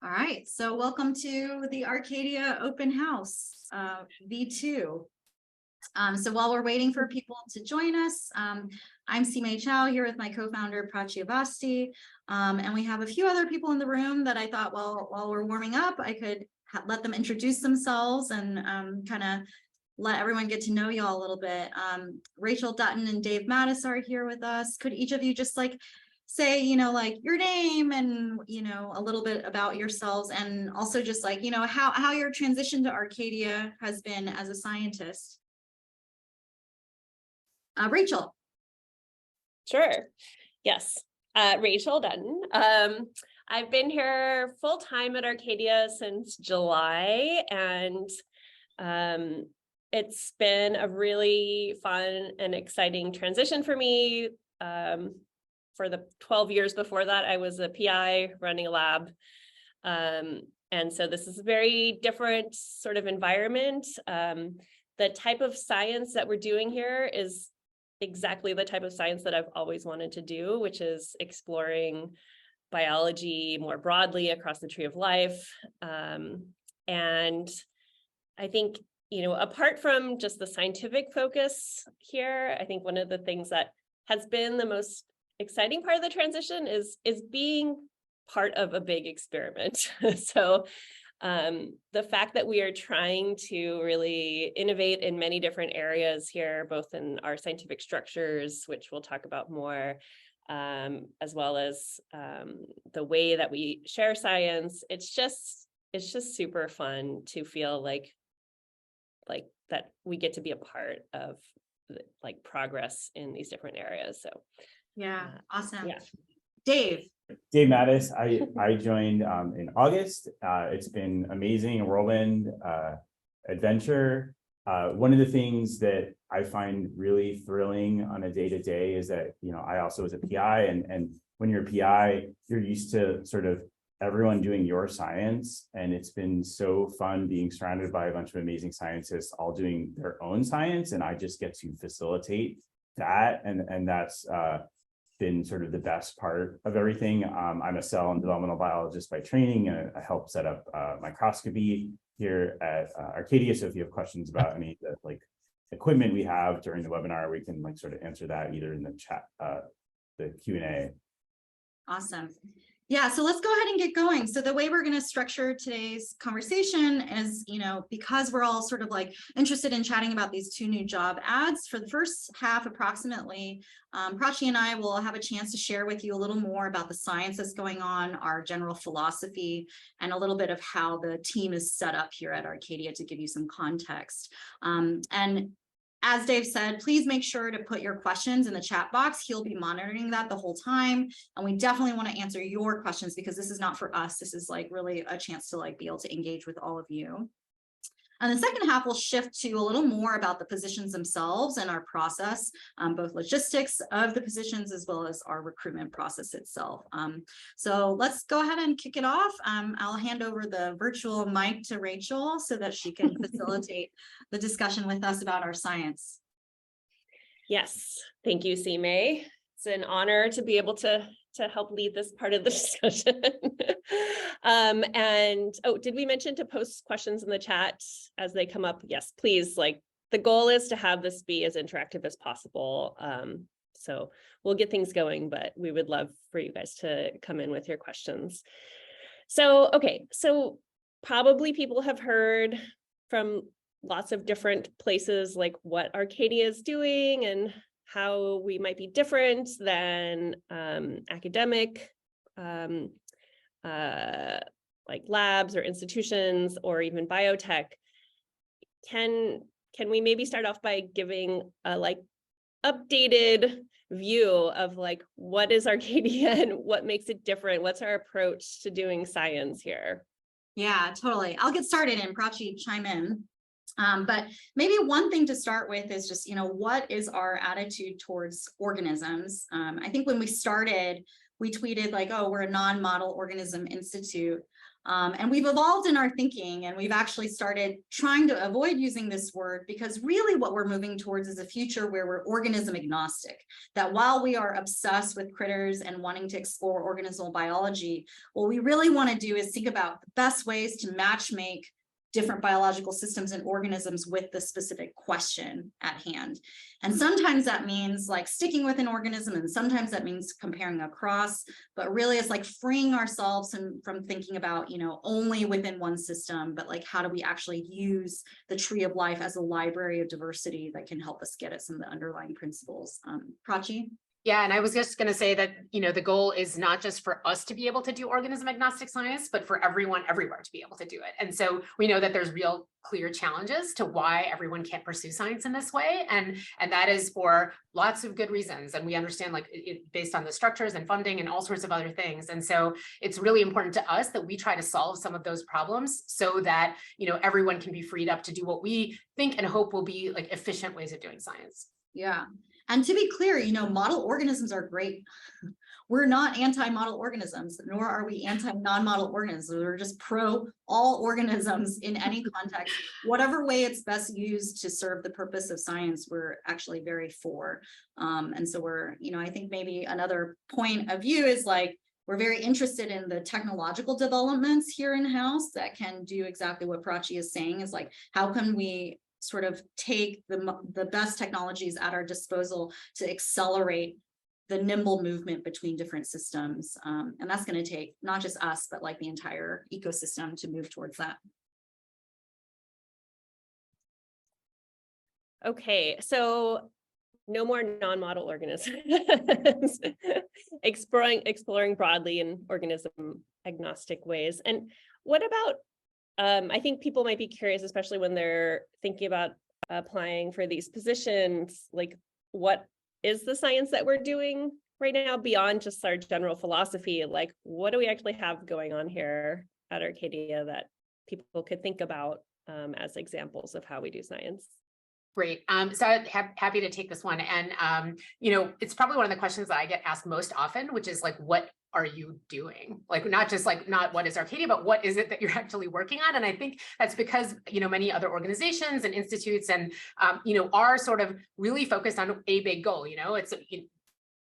All right, so welcome to the Arcadia Open House, V2. So while we're waiting for people to join us, I'm Simei Chow here with my co-founder Prachee Avasthi, and we have a few other people in the room that I thought, well, while we're warming up, I could let them introduce themselves and kind of let everyone get to know y'all a little bit. Rachel, Dutton, and Dave Matus are here with us. Could each of you just say, like your name and, a little bit about yourselves, and also just how your transition to Arcadia has been as a scientist. Rachel. Sure. Yes. Rachel Dutton. I've been here full time at Arcadia since July, and it's been a really fun and exciting transition for me. For the 12 years before that, I was a PI running a lab. And so this is a very different sort of environment. The type of science that we're doing here is exactly the type of science that I've always wanted to do, which is exploring biology more broadly across the tree of life. And I think, apart from just the scientific focus here, I think one of the things that has been the most exciting part of the transition is being part of a big experiment. So the fact that we are trying to really innovate in many different areas here, both in our scientific structures, which we'll talk about more, as well as the way that we share science, it's just super fun to feel like that we get to be a part of progress in these different areas. So yeah, awesome. Yeah. Dave Matus. I joined in August. It's been amazing, a whirlwind adventure. One of the things that I find really thrilling on a day-to-day is that, I also was a PI, and when you're a PI, you're used to sort of everyone doing your science. And it's been so fun being surrounded by a bunch of amazing scientists all doing their own science. And I just get to facilitate that. And that's been sort of the best part of everything. I'm a cell and developmental biologist by training, and I help set up microscopy here at Arcadia. So if you have questions about any of the equipment we have during the webinar, we can sort of answer that either in the chat, the Q&A. Awesome. Yeah, so let's go ahead and get going. So the way we're going to structure today's conversation is, because we're all sort of interested in chatting about these two new job ads, for the first half approximately, Prachee and I will have a chance to share with you a little more about the science that's going on, our general philosophy, and a little bit of how the team is set up here at Arcadia to give you some context. And as Dave said, please make sure to put your questions in the chat box. He'll be monitoring that the whole time. And we definitely want to answer your questions, because this is not for us. This is really a chance to be able to engage with all of you. And the second half will shift to a little more about the positions themselves and our process, both logistics of the positions as well as our recruitment process itself. So let's go ahead and kick it off. I'll hand over the virtual mic to Rachel so that she can facilitate the discussion with us about our science. Yes, thank you, Simei. It's an honor to be able to help lead this part of the discussion. And did we mention to post questions in the chat as they come up? Yes, please. The goal is to have this be as interactive as possible. So we'll get things going, but we would love for you guys to come in with your questions. So, okay, so probably people have heard from lots of different places what Arcadia is doing and how we might be different than academic labs or institutions or even biotech. Can we maybe start off by giving a updated view of what is Arcadia and what makes it different? What's our approach to doing science here? Yeah, totally. I'll get started and Prachee chime in. But maybe one thing to start with is just, what is our attitude towards organisms? I think when we started, we tweeted like, oh, we're a non-model organism institute. And we've evolved in our thinking, and we've actually started trying to avoid using this word, because really what we're moving towards is a future where we're organism agnostic. That while we are obsessed with critters and wanting to explore organismal biology, what we really want to do is think about the best ways to match make different biological systems and organisms with the specific question at hand. And sometimes that means like sticking with an organism, and sometimes that means comparing across, but really it's like freeing ourselves from thinking about, you know, only within one system, but like how do we actually use the tree of life as a library of diversity that can help us get at some of the underlying principles. Prachee? Yeah, and I was just going to say that, you know, the goal is not just for us to be able to do organism agnostic science, but for everyone everywhere to be able to do it. And so we know that there's real clear challenges to why everyone can't pursue science in this way. And that is for lots of good reasons. And we understand like based on the structures and funding and all sorts of other things. And so it's really important to us that we try to solve some of those problems so that, you know, everyone can be freed up to do what we think and hope will be like efficient ways of doing science. Yeah. And to be clear, you know, model organisms are great. We're not anti-model organisms, nor are we anti-non-model organisms. We're just pro all organisms in any context. Whatever way it's best used to serve the purpose of science, we're actually very for. And so we're, you know, I think maybe another point of view is like, we're very interested in the technological developments here in-house that can do exactly what Prachee is saying, is like, how can we sort of take the best technologies at our disposal to accelerate the nimble movement between different systems. And that's going to take not just us, but like the entire ecosystem to move towards that. Okay, so no more non-model organisms. exploring broadly in organism agnostic ways. And what about I think people might be curious, especially when they're thinking about applying for these positions, like what is the science that we're doing right now beyond just our general philosophy? Like, what do we actually have going on here at Arcadia that people could think about as examples of how we do science? Great. So I'm happy to take this one. And, you know, it's probably one of the questions that I get asked most often, which is like, what are you doing? Like, not just like, not what is Arcadia, but what is it that you're actually working on? And I think that's because, you know, many other organizations and institutes and, you know, are sort of really focused on a big goal. You know, it's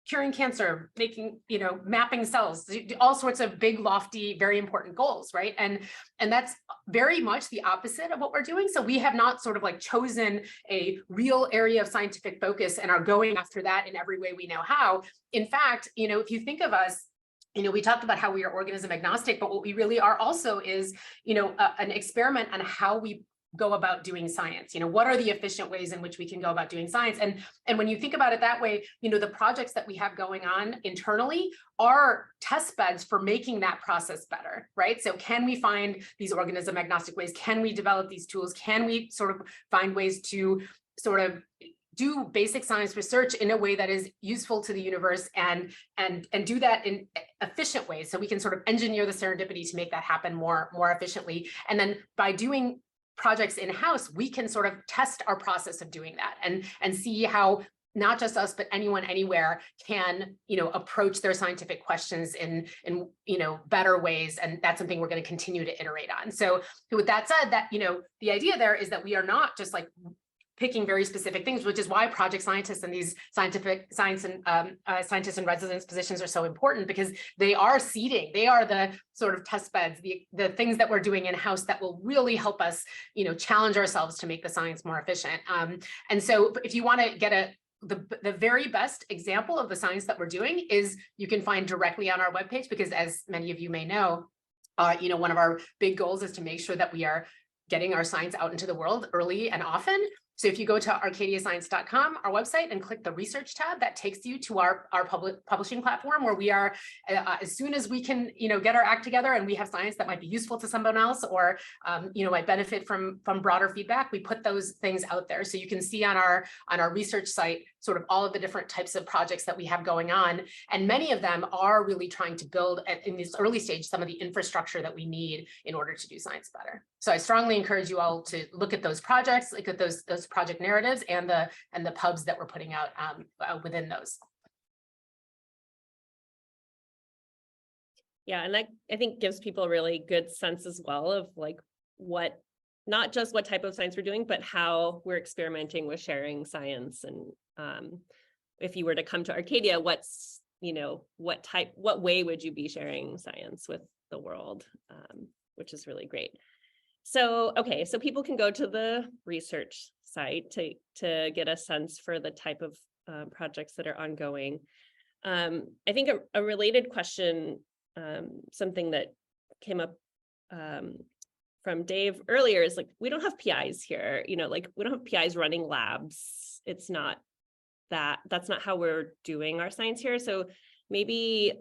curing cancer, making, you know, mapping cells, all sorts of big, lofty, very important goals, right? And that's very much the opposite of what we're doing. So we have not sort of like chosen a real area of scientific focus and are going after that in every way we know how. In fact, you know, if you think of us, you know, we talked about how we are organism agnostic, but what we really are also is, you know, an experiment on how we go about doing science. You know, what are the efficient ways in which we can go about doing science? And when you think about it that way, you know, the projects that we have going on internally are test beds for making that process better, right? So can we find these organism agnostic ways? Can we develop these tools? Can we sort of find ways to sort of do basic science research in a way that is useful to the universe and do that in efficient ways, so we can sort of engineer the serendipity to make that happen more efficiently. And then by doing projects in-house, we can sort of test our process of doing that and see how not just us, but anyone anywhere can, you know, approach their scientific questions in you know, better ways. And that's something we're going to continue to iterate on. So with that said, that, you know, the idea there is that we are not just like picking very specific things, which is why project scientists and these scientific science and scientists in residence positions are so important, because they are seeding, they are the sort of test beds, the things that we're doing in-house that will really help us, you know, challenge ourselves to make the science more efficient. And so if you want to get the very best example of the science that we're doing is you can find directly on our webpage, because as many of you may know, you know, one of our big goals is to make sure that we are getting our science out into the world early and often. So if you go to arcadiascience.com, our website, and click the research tab, that takes you to our publishing platform, where we are, as soon as we can, you know, get our act together and we have science that might be useful to someone else or, you know, might benefit from broader feedback, we put those things out there. So you can see on our research site sort of all of the different types of projects that we have going on. And many of them are really trying to build in this early stage some of the infrastructure that we need in order to do science better. So I strongly encourage you all to look at those projects, look at those project narratives and the pubs that we're putting out within those. Yeah, and that I think gives people a really good sense as well of like what, not just what type of science we're doing, but how we're experimenting with sharing science. And if you were to come to Arcadia, what's, what way would you be sharing science with the world, which is really great. So, okay, so people can go to the research site to get a sense for the type of projects that are ongoing. I think a related question, something that came up from Dave earlier is like, we don't have PIs here, like we don't have PIs running labs. It's not that's not how we're doing our science here. So maybe,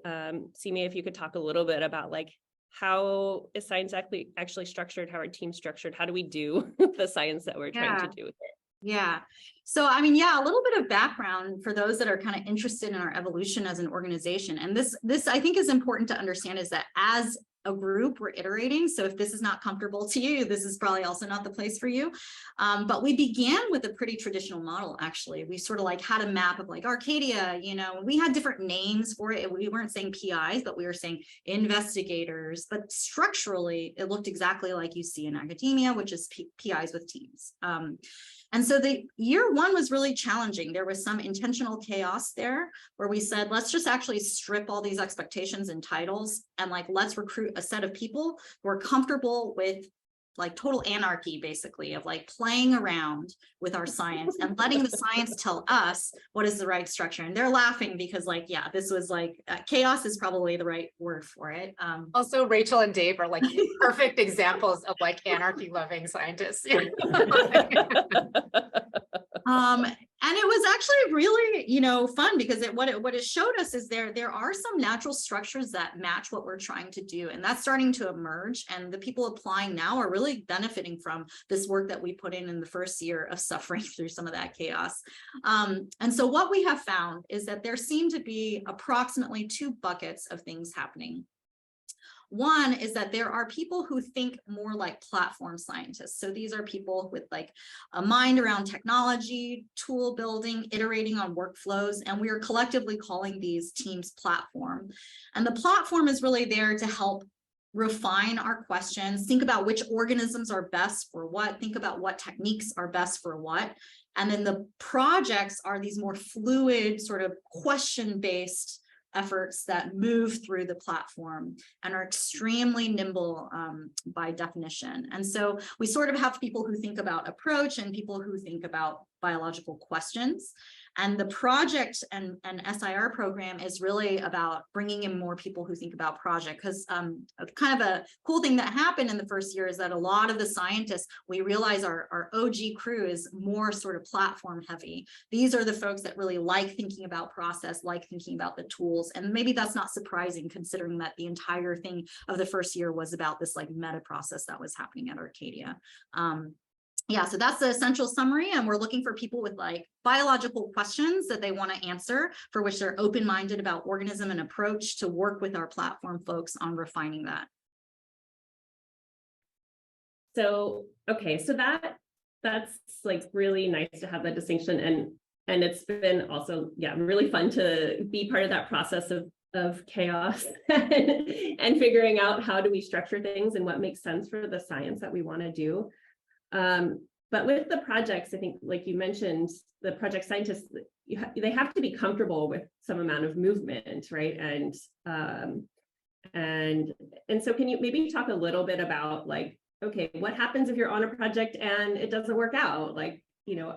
Simi, if you could talk a little bit about like, how is science actually structured? How are teams structured? How do we do the science that we're trying to do with it? Yeah. So, I mean, yeah, a little bit of background for those that are kind of interested in our evolution as an organization. And this I think is important to understand, is that as a group, we're iterating. So if this is not comfortable to you, this is probably also not the place for you. But we began with a pretty traditional model, actually. We sort of like had a map of like Arcadia, we had different names for it. We weren't saying PIs, but we were saying investigators. But structurally, it looked exactly like you see in academia, which is PIs with teams. And so the year one was really challenging. There was some intentional chaos there where we said, let's just actually strip all these expectations and titles and like, let's recruit a set of people who are comfortable with like total anarchy, basically, of like playing around with our science and letting the science tell us what is the right structure. And they're laughing because like, yeah, this was like chaos is probably the right word for it. Also, Rachel and Dave are like perfect examples of like anarchy loving scientists. And it was actually really, fun because what it showed us is there are some natural structures that match what we're trying to do, and that's starting to emerge. And the people applying now are really benefiting from this work that we put in the first year of suffering through some of that chaos. And so what we have found is that there seem to be approximately 2 buckets of things happening. One is that there are people who think more like platform scientists. So these are people with like a mind around technology, tool building, iterating on workflows, and we are collectively calling these teams platform. And the platform is really there to help refine our questions, think about which organisms are best for what, think about what techniques are best for what. And then the projects are these more fluid, sort of question-based efforts that move through the platform and are extremely nimble by definition. And so we sort of have people who think about approach and people who think about biological questions. And the project and SIR program is really about bringing in more people who think about project, because kind of a cool thing that happened in the first year is that a lot of the scientists, we realize our OG crew is more sort of platform heavy. These are the folks that really like thinking about process, like thinking about the tools. And maybe that's not surprising considering that the entire thing of the first year was about this like meta process that was happening at Arcadia. Yeah, so that's the essential summary, and we're looking for people with like biological questions that they want to answer, for which they're open-minded about organism and approach, to work with our platform folks on refining that. So, okay, so that's like really nice to have that distinction, and it's been also, yeah, really fun to be part of that process of chaos and figuring out how do we structure things and what makes sense for the science that we want to do. But with the projects, I think, like you mentioned, the project scientists, they have to be comfortable with some amount of movement, right? And so can you maybe talk a little bit about like, okay, what happens if you're on a project and it doesn't work out? Like,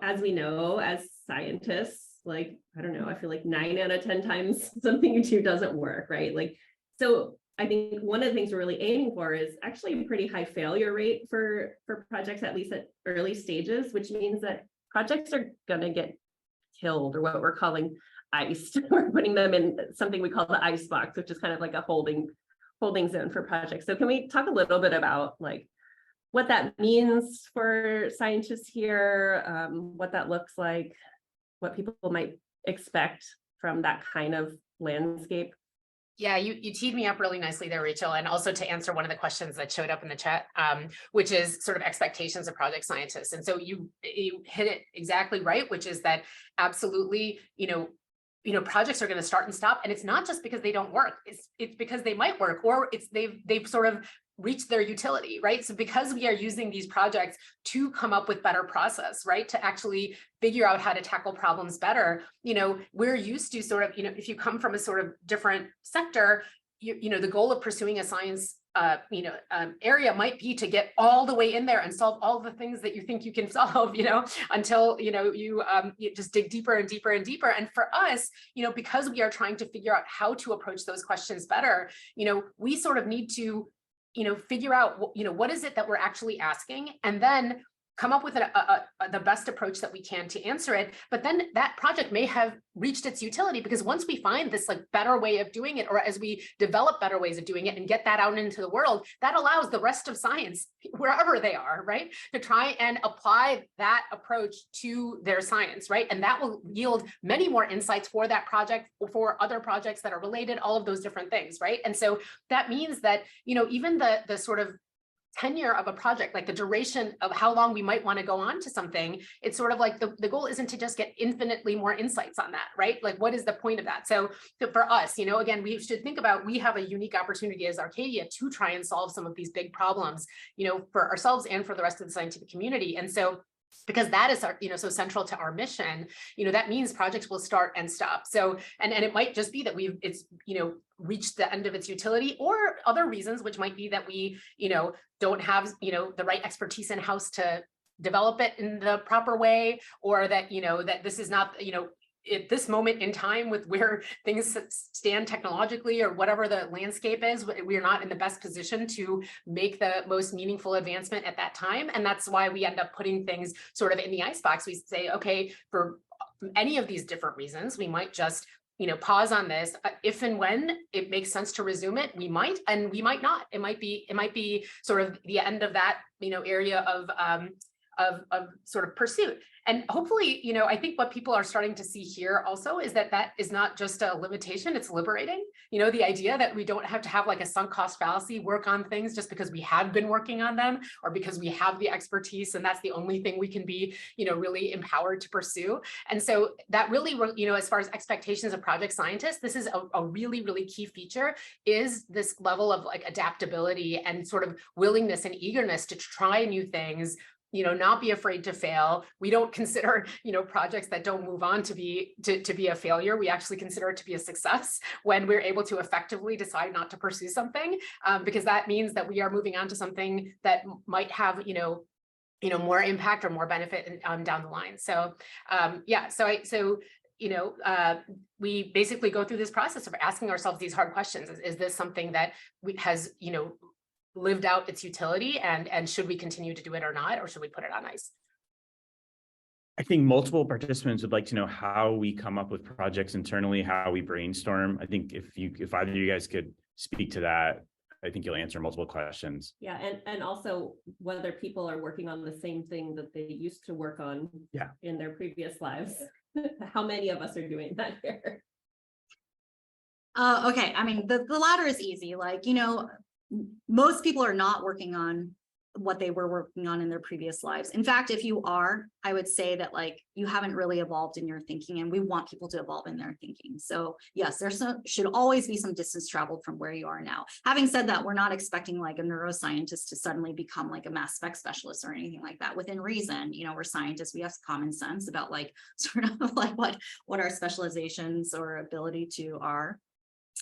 as we know, as scientists, like, I don't know, I feel like 9 out of 10 times something you do doesn't work, right? Like, so I think one of the things we're really aiming for is actually a pretty high failure rate for projects, at least at early stages, which means that projects are going to get killed, or what we're calling iced. We're putting them in something we call the ice box, which is kind of like a holding zone for projects. So can we talk a little bit about like what that means for scientists here, what that looks like, what people might expect from that kind of landscape? Yeah, you teed me up really nicely there, Rachel, and also to answer one of the questions that showed up in the chat, which is sort of expectations of project scientists. And so you hit it exactly right, which is that absolutely, projects are going to start and stop, and it's not just because they don't work. It's because they might work, or they've sort of reached their utility, right? So because we are using these projects to come up with better process, right? To actually figure out how to tackle problems better, we're used to sort of, if you come from a sort of different sector, the goal of pursuing a science area might be to get all the way in there and solve all the things that you think you can solve, until, you just dig deeper and deeper and deeper. And for us, because we are trying to figure out how to approach those questions better, we sort of need to, figure out, what is it that we're actually asking, and then come up with the best approach that we can to answer it. But then that project may have reached its utility, because once we find this like better way of doing it, or as we develop better ways of doing it and get that out into the world, that allows the rest of science, wherever they are, right, to try and apply that approach to their science, right? And that will yield many more insights for that project, or for other projects that are related, all of those different things, right? And so that means that, even the sort of tenure of a project, like the duration of how long we might want to go on to something, it's sort of like the goal isn't to just get infinitely more insights on that, right? Like, what is the point of that? So for us, again, we should think about, we have a unique opportunity as Arcadia to try and solve some of these big problems, for ourselves and for the rest of the scientific community. And so because that is our, so central to our mission, that means projects will start and stop. So, and it might just be that it's reached the end of its utility, or other reasons, which might be that we, don't have, the right expertise in-house to develop it in the proper way, or that, that this is not, at this moment in time with where things stand technologically, or whatever the landscape is, we are not in the best position to make the most meaningful advancement at that time. And that's why we end up putting things sort of in the icebox. We say, okay, for any of these different reasons, we might just pause on this. If and when it makes sense to resume it, we might, and we might not. It might be sort of the end of that, area of sort of pursuit. And hopefully, I think what people are starting to see here also is that is not just a limitation, it's liberating. The idea that we don't have to have like a sunk cost fallacy, work on things just because we have been working on them, or because we have the expertise and that's the only thing we can be, really empowered to pursue. And so that really, as far as expectations of project scientists, this is a really, really key feature, is this level of like adaptability and sort of willingness and eagerness to try new things, not be afraid to fail. We don't consider, projects that don't move on to be a failure. We actually consider it to be a success when we're able to effectively decide not to pursue something, because that means that we are moving on to something that might have, more impact or more benefit down the line. So, we basically go through this process of asking ourselves these hard questions. Is this something that has, lived out its utility, and should we continue to do it or not, or should we put it on ice? I think multiple participants would like to know how we come up with projects internally, how we brainstorm. I think if either of you guys could speak to that, I think you'll answer multiple questions. Yeah, and also whether people are working on the same thing that they used to work on in their previous lives. How many of us are doing that here? Okay, I mean, the latter is easy. Like, most people are not working on what they were working on in their previous lives. In fact, if you are, I would say that like you haven't really evolved in your thinking, and we want people to evolve in their thinking. So yes, should always be some distance traveled from where you are now. Having said that, we're not expecting like a neuroscientist to suddenly become like a mass spec specialist or anything like that. Within reason, we're scientists, we have common sense about like sort of like what our specializations or ability to are.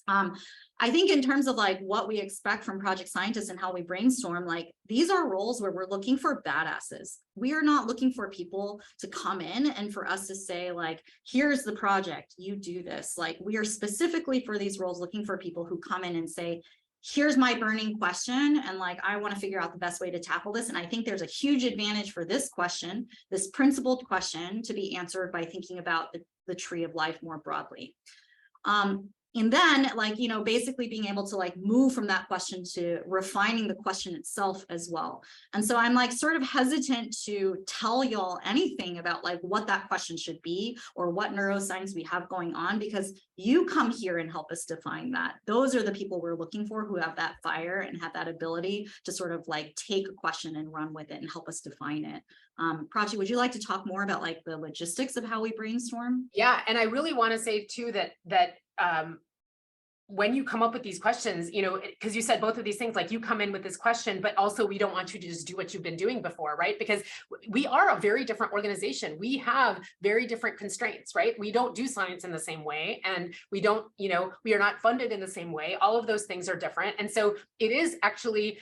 I think in terms of like what we expect from project scientists and how we brainstorm, like these are roles where we're looking for badasses. We are not looking for people to come in and for us to say like, here's the project, you do this. Like we are specifically for these roles looking for people who come in and say, here's my burning question, and like I want to figure out the best way to tackle this. And I think there's a huge advantage for this question, this principled question, to be answered by thinking about the tree of life more broadly. And then like, basically being able to like move from that question to refining the question itself as well. And so I'm like sort of hesitant to tell y'all anything about like what that question should be or what neuroscience we have going on, because you come here and help us define that. Those are the people we're looking for, who have that fire and have that ability to sort of like take a question and run with it and help us define it. Prachee, would you like to talk more about like the logistics of how we brainstorm? Yeah, and I really want to say too that when you come up with these questions, you know, because you said both of these things, like you come in with this question, but also we don't want you to just do what you've been doing before, right? Because we are a very different organization. We have very different constraints, right? We don't do science in the same way, and we don't, you know, we are not funded in the same way. All of those things are different. And so it is actually,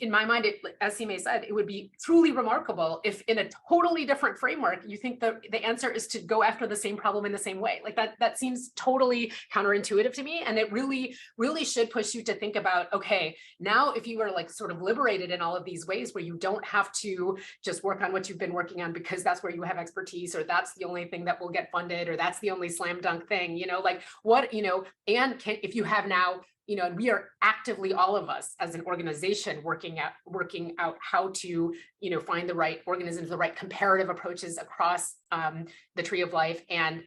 in my mind, as Sime said, it would be truly remarkable if in a totally different framework, you think the answer is to go after the same problem in the same way. Like that seems totally counterintuitive to me. And it really should push you to think about, okay, now if you were like sort of liberated in all of these ways where you don't have to just work on what you've been working on because that's where you have expertise, or that's the only thing that will get funded, or that's the only slam dunk thing, you know, like what, you know, and if you have now, you know, and we are actively, all of us as an organization, working out how to, you know, find the right organisms, the right comparative approaches across the tree of life, and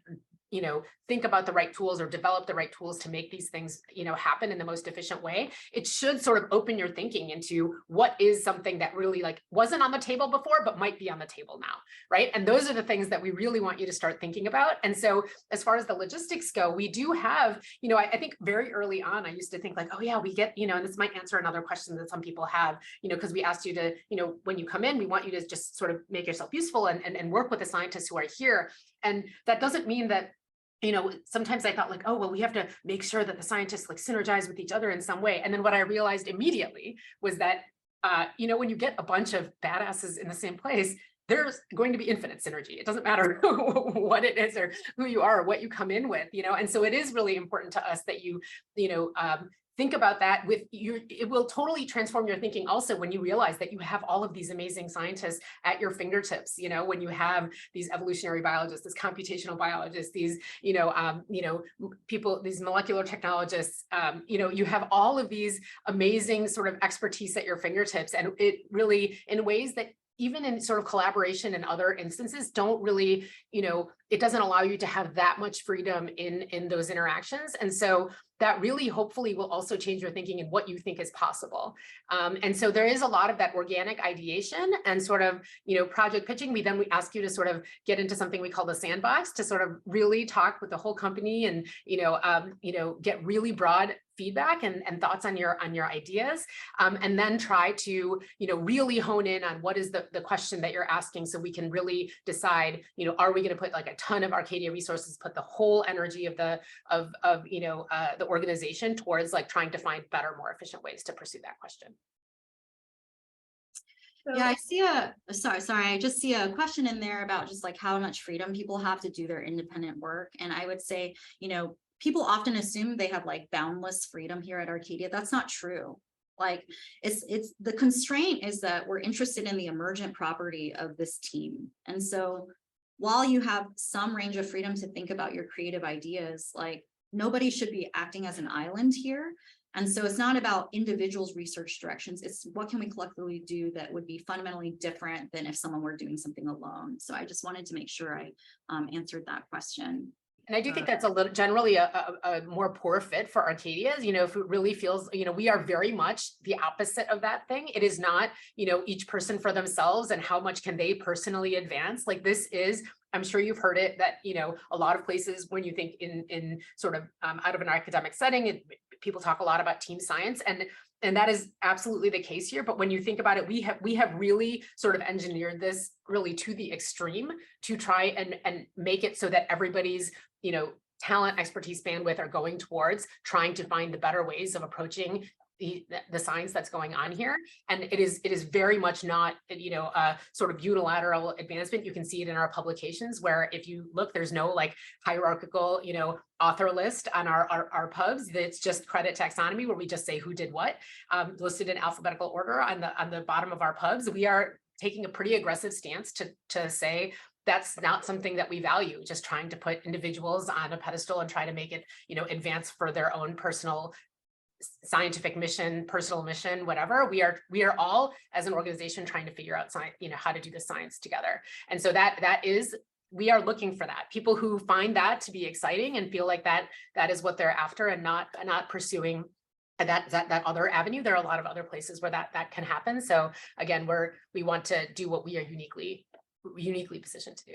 you know, think about the right tools or develop the right tools to make these things, you know, happen in the most efficient way. It should sort of open your thinking into what is something that really like wasn't on the table before, but might be on the table now, right? And those are the things that we really want you to start thinking about. And so as far as the logistics go, we do have, you know, I think very early on, I used to think like, oh yeah, we get, you know, and this might answer another question that some people have, you know, because we asked you to, you know, when you come in, we want you to just sort of make yourself useful and work with the scientists who are here. And that doesn't mean that, you know, sometimes I thought like, oh, well, we have to make sure that the scientists like synergize with each other in some way. And then what I realized immediately was that, you know, when you get a bunch of badasses in the same place, there's going to be infinite synergy. It doesn't matter what it is or who you are or what you come in with, you know. And so it is really important to us that you know, think about that with you. It will totally transform your thinking also when you realize that you have all of these amazing scientists at your fingertips, you know, when you have these evolutionary biologists, these computational biologists, these, you know, people, these molecular technologists, you know, you have all of these amazing sort of expertise at your fingertips. And it really, in ways that even in sort of collaboration and other instances, don't really, you know, it doesn't allow you to have that much freedom in those interactions. And so that really hopefully will also change your thinking and what you think is possible. And so there is a lot of that organic ideation and sort of, you know, project pitching. We ask you to sort of get into something we call the sandbox to sort of really talk with the whole company and, you know, get really broad feedback and thoughts on your ideas, and then try to, you know, really hone in on what is the question that you're asking, so we can really decide, you know, are we going to put like a ton of Arcadia resources, put the whole energy of the organization towards like trying to find better, more efficient ways to pursue that question. Yeah, I see sorry, I just see a question in there about just like how much freedom people have to do their independent work. And I would say, you know, people often assume they have like boundless freedom here at Arcadia. That's not true. Like it's the constraint is that we're interested in the emergent property of this team. And so while you have some range of freedom to think about your creative ideas, like nobody should be acting as an island here. And so it's not about individuals' research directions. It's what can we collectively do that would be fundamentally different than if someone were doing something alone. So I just wanted to make sure I answered that question. And I do think that's a little generally a more poor fit for Arcadia's, you know, if it really feels, you know, we are very much the opposite of that thing. It is not, you know, each person for themselves and how much can they personally advance. Like this is, I'm sure you've heard it that, you know, a lot of places when you think in sort of out of an academic setting, people talk a lot about team science, and that is absolutely the case here. But when you think about it, we have really sort of engineered this really to the extreme to try and make it so that everybody's, you know, talent, expertise, bandwidth are going towards trying to find the better ways of approaching the science that's going on here. And it is very much not, you know, a sort of unilateral advancement. You can see it in our publications where if you look, there's no like hierarchical, you know, author list on our pubs. It's just credit taxonomy where we just say who did what, listed in alphabetical order on the bottom of our pubs. We are taking a pretty aggressive stance to say that's not something that we value, just trying to put individuals on a pedestal and try to make it, you know, advance for their own personal scientific mission, personal mission, whatever. We are all as an organization trying to figure out science, you know, how to do the science together. And so that is, we are looking for that. People who find that to be exciting and feel like that is what they're after and not pursuing that other avenue. There are a lot of other places where that can happen. So again, we want to do what we are uniquely uniquely positioned to do.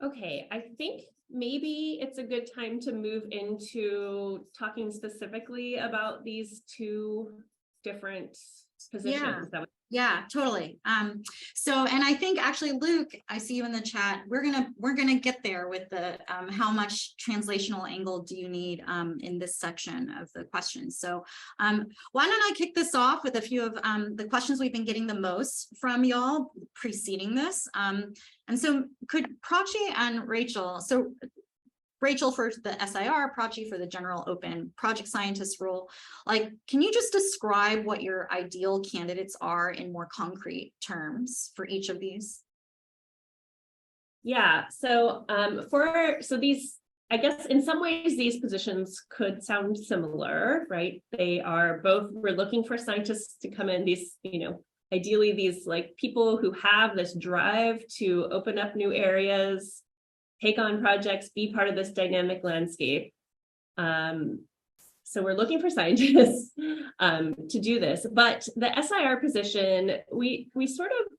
Okay, I think maybe it's a good time to move into talking specifically about these two different positions. Yeah, totally. So, and I think actually, Luke, I see you in the chat. We're gonna get there with the how much translational angle do you need in this section of the questions. So why don't I kick this off with a few of the questions we've been getting the most from y'all preceding this. And so could Prachee and Rachel, so Rachel for the SIR, Prachee for the general open project scientist role. Like, can you just describe what your ideal candidates are in more concrete terms for each of these? Yeah, so these, I guess in some ways these positions could sound similar, right? They are both, we're looking for scientists to come in, these, ideally these like people who have this drive to open up new areas, take on projects, be part of this dynamic landscape. So we're looking for scientists to do this. But the SIR position, we sort of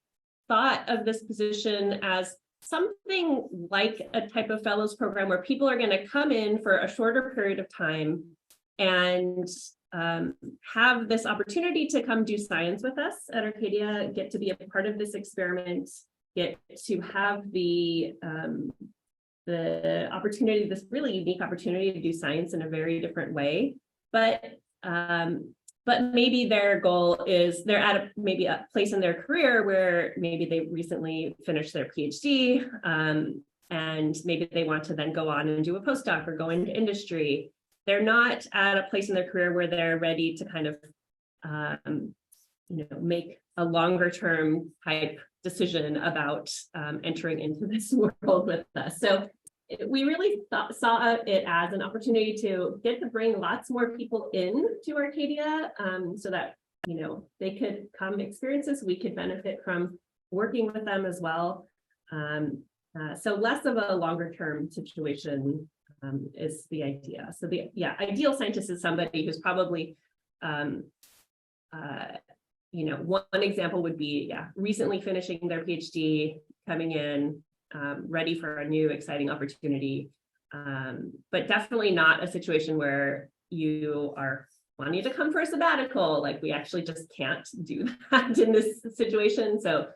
thought of this position as something like a type of fellows program where people are going to come in for a shorter period of time and have this opportunity to come do science with us at Arcadia, get to be a part of this experiment, get to have the opportunity, this really unique opportunity to do science in a very different way. But maybe their goal is they're at maybe a place in their career where maybe they recently finished their PhD and maybe they want to then go on and do a postdoc or go into industry. They're not at a place in their career where they're ready to kind of, make a longer term type decision about entering into this world with us. So we really saw it as an opportunity to get to bring lots more people in to Arcadia so that, they could come experience this. We could benefit from working with them as well. So less of a longer term situation is the idea. So the ideal scientist is somebody who's probably, one example would be, recently finishing their PhD, coming in, ready for a new exciting opportunity, but definitely not a situation where you are wanting to come for a sabbatical. Like we actually just can't do that in this situation. So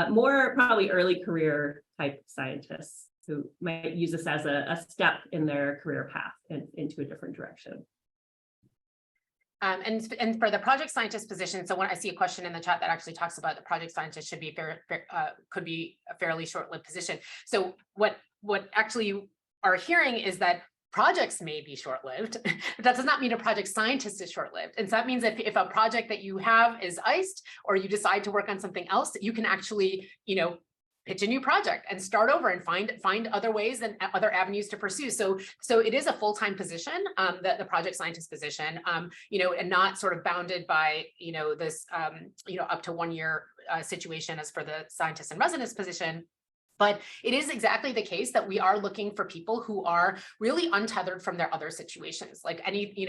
more probably early career type scientists who might use this as a step in their career path and into a different direction. And for the project scientist position, so when I see a question in the chat that actually talks about the project scientist should be could be a fairly short-lived position. So what actually you are hearing is that projects may be short-lived, but that does not mean a project scientist is short-lived. And so that means if a project that you have is iced or you decide to work on something else, you can actually, pitch a new project and start over and find other ways and other avenues to pursue. So it is a full-time position, the project scientist position, and not sort of bounded by, this, up to 1 year situation as for the scientist in residence position. But it is exactly the case that we are looking for people who are really untethered from their other situations, like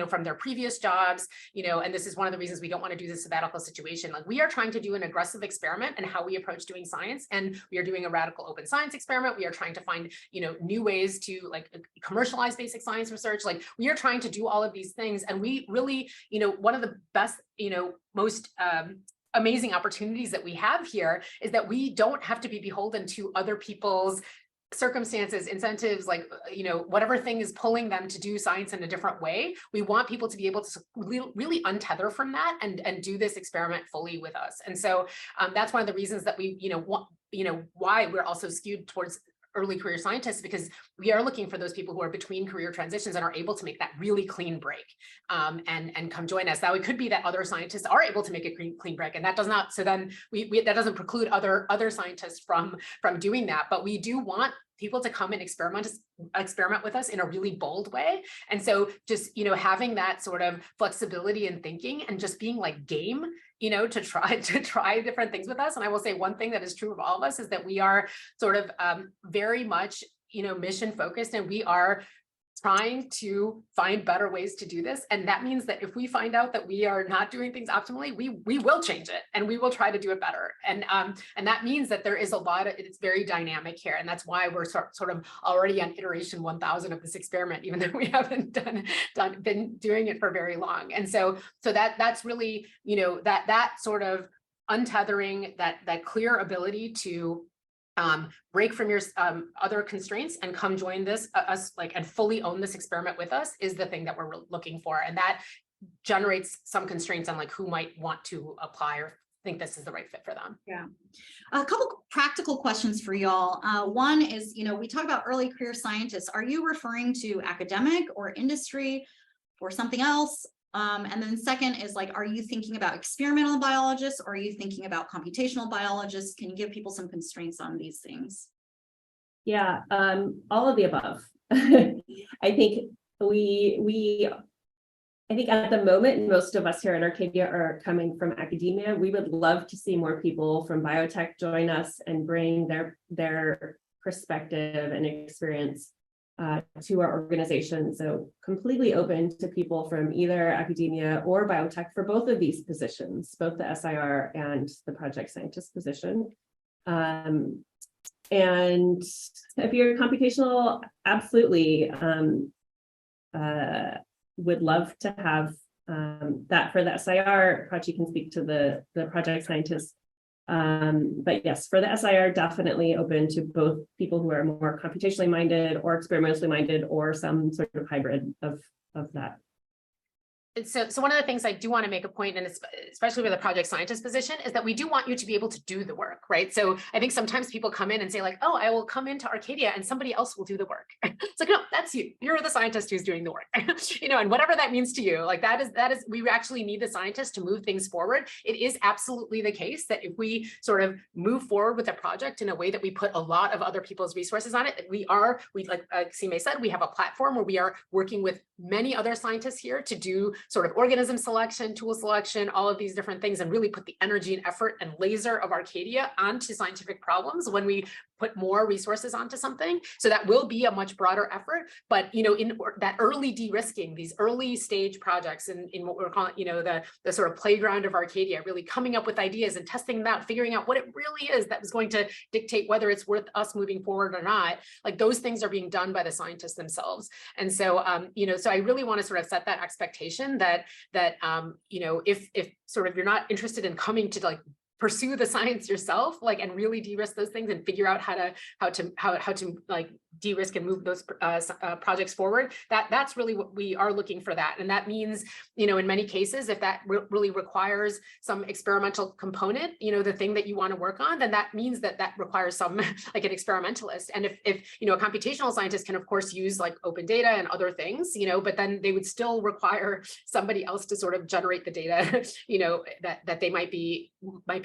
from their previous jobs, and this is one of the reasons we don't want to do the sabbatical situation. Like we are trying to do an aggressive experiment in how we approach doing science, and we are doing a radical open science experiment. We are trying to find, new ways to like commercialize basic science research. Like we are trying to do all of these things. And we really, one of the best, most, amazing opportunities that we have here is that we don't have to be beholden to other people's circumstances, incentives, like, whatever thing is pulling them to do science in a different way. We want people to be able to really untether from that and do this experiment fully with us. And so that's one of the reasons that we, why we're also skewed towards early career scientists, because we are looking for those people who are between career transitions and are able to make that really clean break and come join us. Now it could be that other scientists are able to make a clean break, and that does not, so then that doesn't preclude other scientists from doing that, but we do want people to come and experiment with us in a really bold way. And so just, having that sort of flexibility in thinking and just being like game, to try different things with us. And I will say one thing that is true of all of us is that we are sort of very much, mission focused, and we are trying to find better ways to do this. And that means that if we find out that we are not doing things optimally, we will change it and we will try to do it better. And that means that there is a lot of, it's very dynamic here. And that's why we're sort of already on iteration 1000 of this experiment, even though we haven't been doing it for very long. And so that's really, you know, that sort of untethering, that clear ability to break from your other constraints and come join us and fully own this experiment with us is the thing that we're looking for. And that generates some constraints on like who might want to apply or think this is the right fit for them. Yeah. A couple practical questions for y'all. One is, you know, we talk about early career scientists. Are you referring to academic or industry or something else? And then second is like, are you thinking about experimental biologists or are you thinking about computational biologists? Can you give people some constraints on these things? Yeah, all of the above. I think I think at the moment, most of us here at Arcadia are coming from academia. We would love to see more people from biotech join us and bring their perspective and experience to our organization. So completely open to people from either academia or biotech for both of these positions, both the SIR and the project scientist position. And if you're computational, absolutely would love to have that for the SIR. Prachee can speak to the project scientist. But yes, for the SIR, definitely open to both people who are more computationally minded or experimentally minded or some sort of hybrid of that. And so one of the things I do want to make a point, and especially with the project scientist position, is that we do want you to be able to do the work, right? So I think sometimes people come in and say like, oh, I will come into Arcadia and somebody else will do the work. It's like, no, that's you. You're the scientist who's doing the work, you know, and whatever that means to you, like that is, we actually need the scientists to move things forward. It is absolutely the case that if we sort of move forward with a project in a way that we put a lot of other people's resources on it, we like Sime said, we have a platform where we are working with many other scientists here to do sort of organism selection, tool selection, all of these different things, and really put the energy and effort and laser of Arcadia onto scientific problems when we put more resources onto something. So that will be a much broader effort. But, you know, in that early de-risking, these early stage projects in what we're calling, you know, the sort of playground of Arcadia, really coming up with ideas and testing them out, figuring out what it really is that was going to dictate whether it's worth us moving forward or not. Like those things are being done by the scientists themselves. And so, you know, so I really want to sort of set that expectation that you know, if sort of you're not interested in coming to like pursue the science yourself, like, and really de-risk those things and figure out how to like de-risk and move those projects forward. That's really what we are looking for that. And that means, you know, in many cases, if that really requires some experimental component, you know, the thing that you want to work on, then that means that requires some like an experimentalist. And if you know, a computational scientist can of course use like open data and other things, you know, but then they would still require somebody else to sort of generate the data, you know, that they might be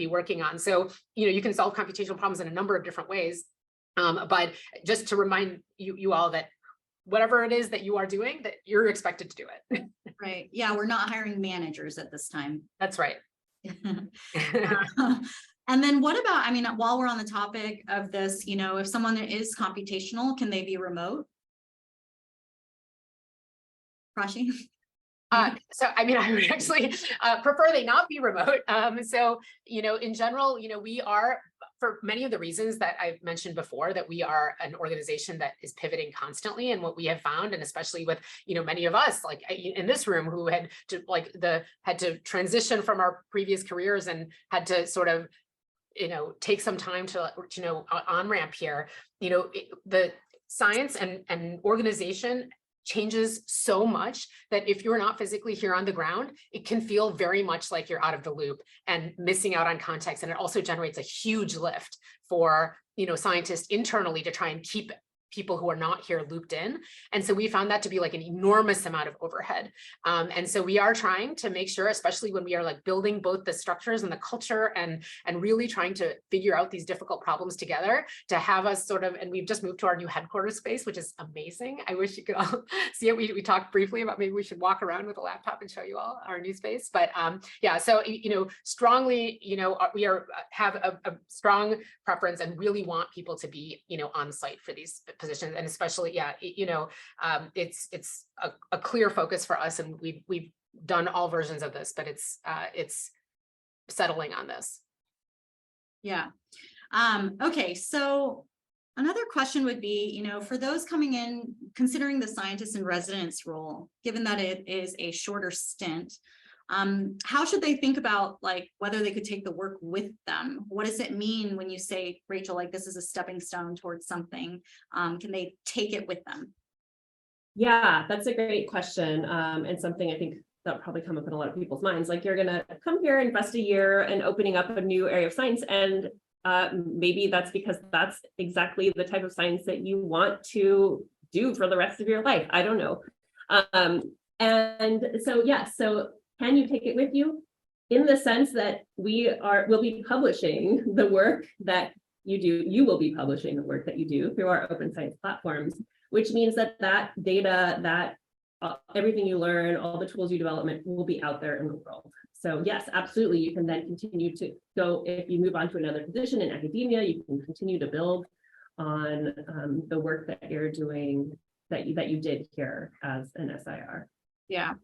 working on. So, you know, you can solve computational problems in a number of different ways. But just to remind you all that whatever it is that you are doing, that you're expected to do it. Right. Yeah, we're not hiring managers at this time. That's right. And then what about, I mean, while we're on the topic of this, you know, if someone is computational, can they be remote? Prachee? So, I mean, I would actually prefer they not be remote. So, you know, in general, you know, we are, for many of the reasons that I've mentioned before, that we are an organization that is pivoting constantly. And what we have found, and especially with, you know, many of us like in this room who had to transition from our previous careers and had to sort of, you know, take some time to you know, on ramp here, you know, the science and organization changes so much that if you're not physically here on the ground, it can feel very much like you're out of the loop and missing out on context. And it also generates a huge lift for, you know, scientists internally to try and keep people who are not here looped in. And so we found that to be like an enormous amount of overhead. And so we are trying to make sure, especially when we are like building both the structures and the culture and really trying to figure out these difficult problems together, to have us sort of, and we've just moved to our new headquarters space, which is amazing. I wish you could all see it. We talked briefly about maybe we should walk around with a laptop and show you all our new space. But yeah, so, you know, strongly, you know, we have a strong preference and really want people to be, you know, on site for these positions, and especially, yeah, it's a clear focus for us, and we've done all versions of this, but it's settling on this. Yeah. Okay, so another question would be, for those coming in, considering the scientist in residence role, given that it is a shorter stint, how should they think about like whether they could take the work with them? What does it mean when you say, Rachel, like this is a stepping stone towards something? Can they take it with them? Yeah, that's a great question. And something I think that'll probably come up in a lot of people's minds. Like, you're gonna come here, invest a year in opening up a new area of science, and maybe that's because that's exactly the type of science that you want to do for the rest of your life. I don't know. And so, yes, so can you take it with you? In the sense that we'll be publishing the work that you do. You will be publishing the work that you do through our open science platforms, which means that data, that everything you learn, all the tools you develop will be out there in the world. So yes, absolutely. You can then continue to go, if you move on to another position in academia, you can continue to build on the work that you're doing, that you did here as an SIR. Yeah.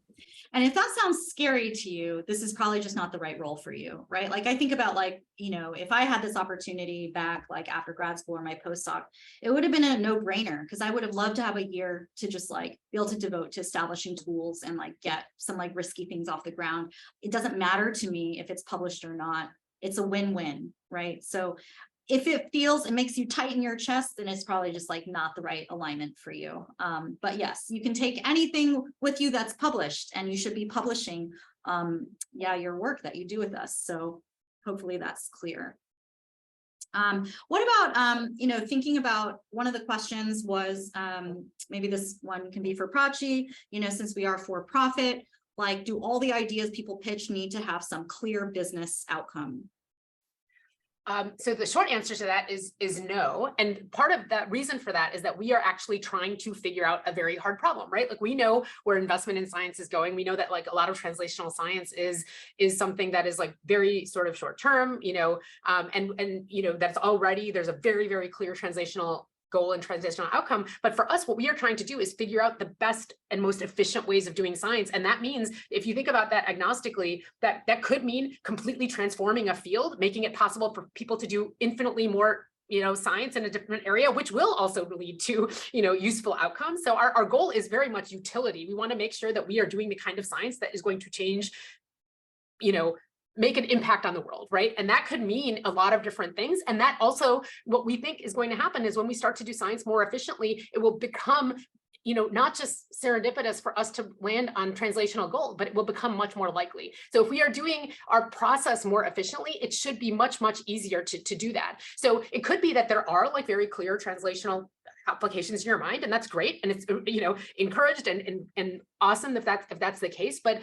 And if that sounds scary to you, this is probably just not the right role for you, right? Like I think about like, if I had this opportunity back like after grad school or my postdoc, it would have been a no-brainer because I would have loved to have a year to just like be able to devote to establishing tools and like get some like risky things off the ground. It doesn't matter to me if it's published or not. It's a win-win, right? So if it makes you tighten your chest, then it's probably just like not the right alignment for you. But yes, you can take anything with you that's published, and you should be publishing, your work that you do with us. So hopefully that's clear. What about, thinking about, one of the questions was, maybe this one can be for Prachee, since we are for profit, like, do all the ideas people pitch need to have some clear business outcome? So the short answer to that is no. And part of that reason for that is that we are actually trying to figure out a very hard problem, right? Like, we know where investment in science is going. We know that like a lot of translational science is something that is like very sort of short term, that's already, there's a very, very clear translational goal and transitional outcome. But for us, what we are trying to do is figure out the best and most efficient ways of doing science. And that means, if you think about that agnostically, that could mean completely transforming a field, making it possible for people to do infinitely more science in a different area, which will also lead to, useful outcomes. So our goal is very much utility. We want to make sure that we are doing the kind of science that is going to change, make an impact on the world, right? And that could mean a lot of different things. And that also, what we think is going to happen is when we start to do science more efficiently, it will become, not just serendipitous for us to land on translational gold, but it will become much more likely. So if we are doing our process more efficiently, it should be much, much easier to do that. So it could be that there are like very clear translational applications in your mind, and that's great, and it's encouraged and awesome if that's the case. But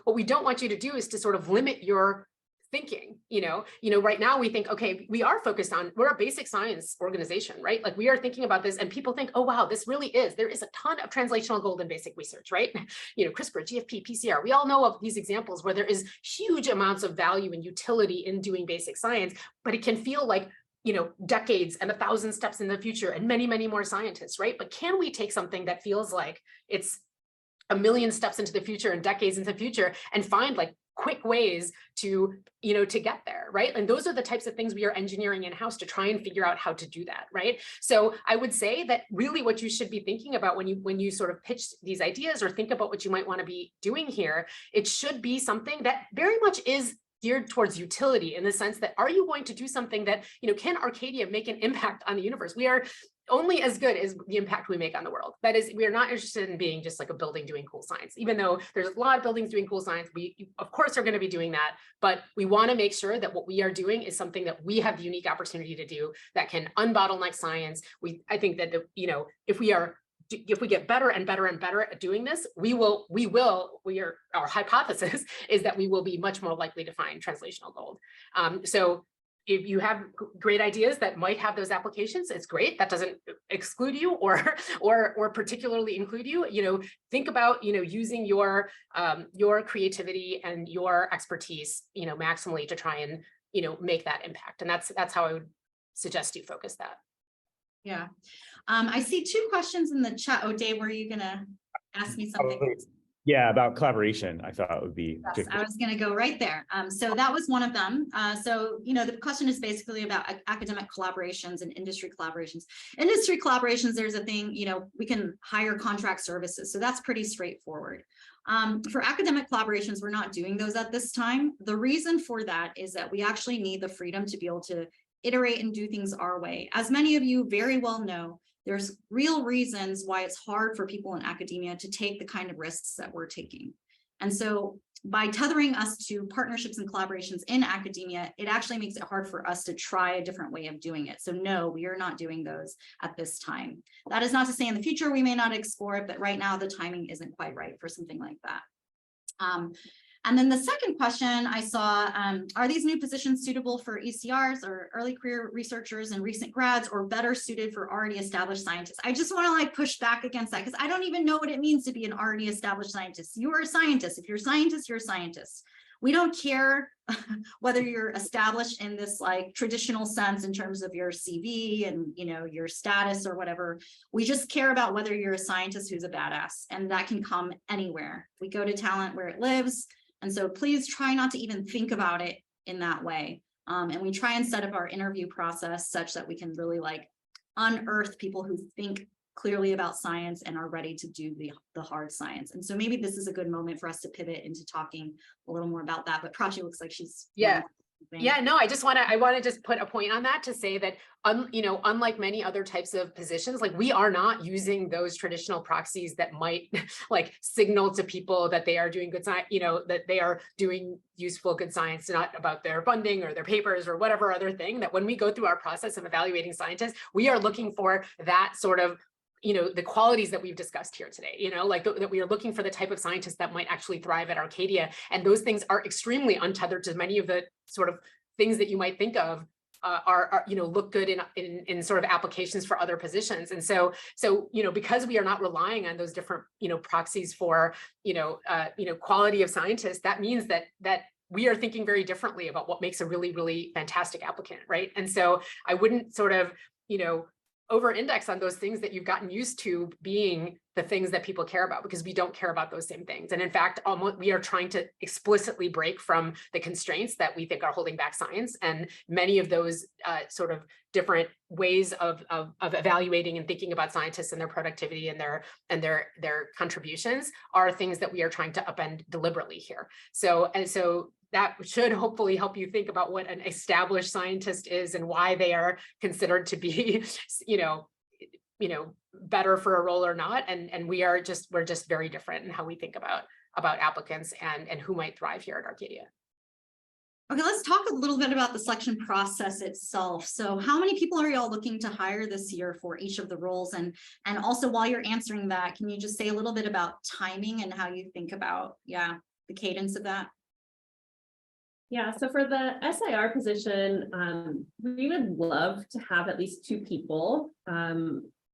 what we don't want you to do is to sort of limit your thinking. Right now we think, okay, we are focused on, we're a basic science organization, right? Like, we are thinking about this, and people think, oh wow, there is a ton of translational gold in basic research, right? CRISPR, GFP, PCR, we all know of these examples where there is huge amounts of value and utility in doing basic science, but it can feel like decades and 1,000 steps in the future and many, many more scientists, right? But can we take something that feels like it's 1,000,000 steps into the future and decades into the future and find like quick ways to get there, right? And those are the types of things we are engineering in-house to try and figure out how to do that, right? So I would say that really what you should be thinking about when you sort of pitch these ideas or think about what you might want to be doing here, it should be something that very much is geared towards utility, in the sense that, are you going to do something that, can Arcadia make an impact on the universe? We are only as good as the impact we make on the world. That is, we are not interested in being just like a building doing cool science, even though there's a lot of buildings doing cool science. We of course are going to be doing that, but we want to make sure that what we are doing is something that we have the unique opportunity to do that can unbottleneck science. I think that, if we get better and better and better at doing this, our hypothesis is that we will be much more likely to find translational gold. So if you have great ideas that might have those applications, it's great. That doesn't exclude you or particularly include you. Think about, using your creativity and your expertise, maximally to try and, make that impact. And that's how I would suggest you focus that. Yeah. I see two questions in the chat. Oh, Dave, were you gonna ask me something? Yeah, about collaboration, I thought it would be. Yes, I was going to go right there. So that was one of them. So, the question is basically about academic collaborations and industry collaborations. Industry collaborations, there's a thing, we can hire contract services. So that's pretty straightforward. For academic collaborations, we're not doing those at this time. The reason for that is that we actually need the freedom to be able to iterate and do things our way. As many of you very well know, there's real reasons why it's hard for people in academia to take the kind of risks that we're taking. And so by tethering us to partnerships and collaborations in academia, it actually makes it hard for us to try a different way of doing it. So no, we are not doing those at this time. That is not to say in the future we may not explore it, but right now the timing isn't quite right for something like that. And then the second question I saw, are these new positions suitable for ECRs or early career researchers and recent grads, or better suited for already established scientists? I just want to push back against that, because I don't even know what it means to be an already established scientist. You are a scientist. If you're a scientist, you're a scientist. We don't care whether you're established in this traditional sense in terms of your CV and your status or whatever. We just care about whether you're a scientist who's a badass, and that can come anywhere. We go to talent where it lives. And so please try not to even think about it in that way. And we try and set up our interview process such that we can really unearth people who think clearly about science and are ready to do the hard science. And so maybe this is a good moment for us to pivot into talking a little more about that. But Prachee looks like she's no, I want to just put a point on that to say that, unlike many other types of positions, we are not using those traditional proxies that might signal to people that they are doing good science, that they are doing useful good science, not about their funding or their papers or whatever other thing. That when we go through our process of evaluating scientists, we are looking for that sort of the qualities that we've discussed here today, that we are looking for the type of scientists that might actually thrive at Arcadia. And those things are extremely untethered to many of the sort of things that you might think of are look good in sort of applications for other positions. And so because we are not relying on those different proxies for quality of scientists, that means that we are thinking very differently about what makes a really, really fantastic applicant, right? And so I wouldn't sort of over-index on those things that you've gotten used to being the things that people care about, because we don't care about those same things. And in fact, we are trying to explicitly break from the constraints that we think are holding back science. And many of those sort of different ways of evaluating and thinking about scientists and their productivity and their contributions are things that we are trying to upend deliberately here. So that should hopefully help you think about what an established scientist is and why they are considered to be, better for a role or not. And we're just very different in how we think about applicants and who might thrive here at Arcadia. Okay, let's talk a little bit about the selection process itself. So how many people are y'all looking to hire this year for each of the roles? And also, while you're answering that, can you just say a little bit about timing and how you think about, the cadence of that? Yeah, so for the SIR position, we would love to have at least 2 people.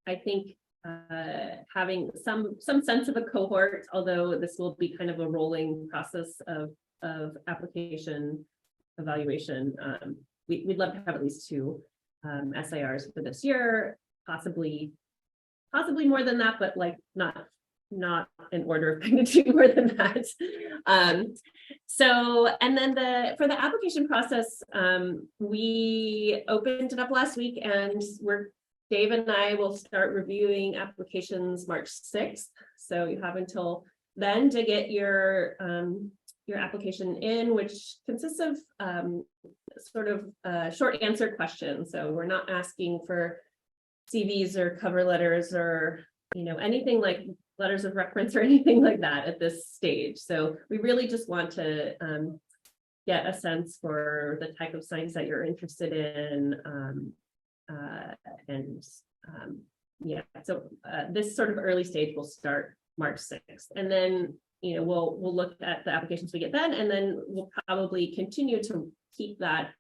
I think having some sense of a cohort, although this will be kind of a rolling process of application evaluation. We'd love to have at least 2 SIRs for this year, possibly more than that, but not in order of magnitude more than that. So, and then for the application process, we opened it up last week, and Dave and I will start reviewing applications March 6th. So you have until then to get your application in, which consists of sort of short answer questions. So we're not asking for CVs or cover letters or anything like letters of reference or anything like that at this stage. So we really just want to get a sense for the type of science that you're interested in. So this sort of early stage will start March 6th. And then, we'll look at the applications we get then, and then we'll probably continue to keep that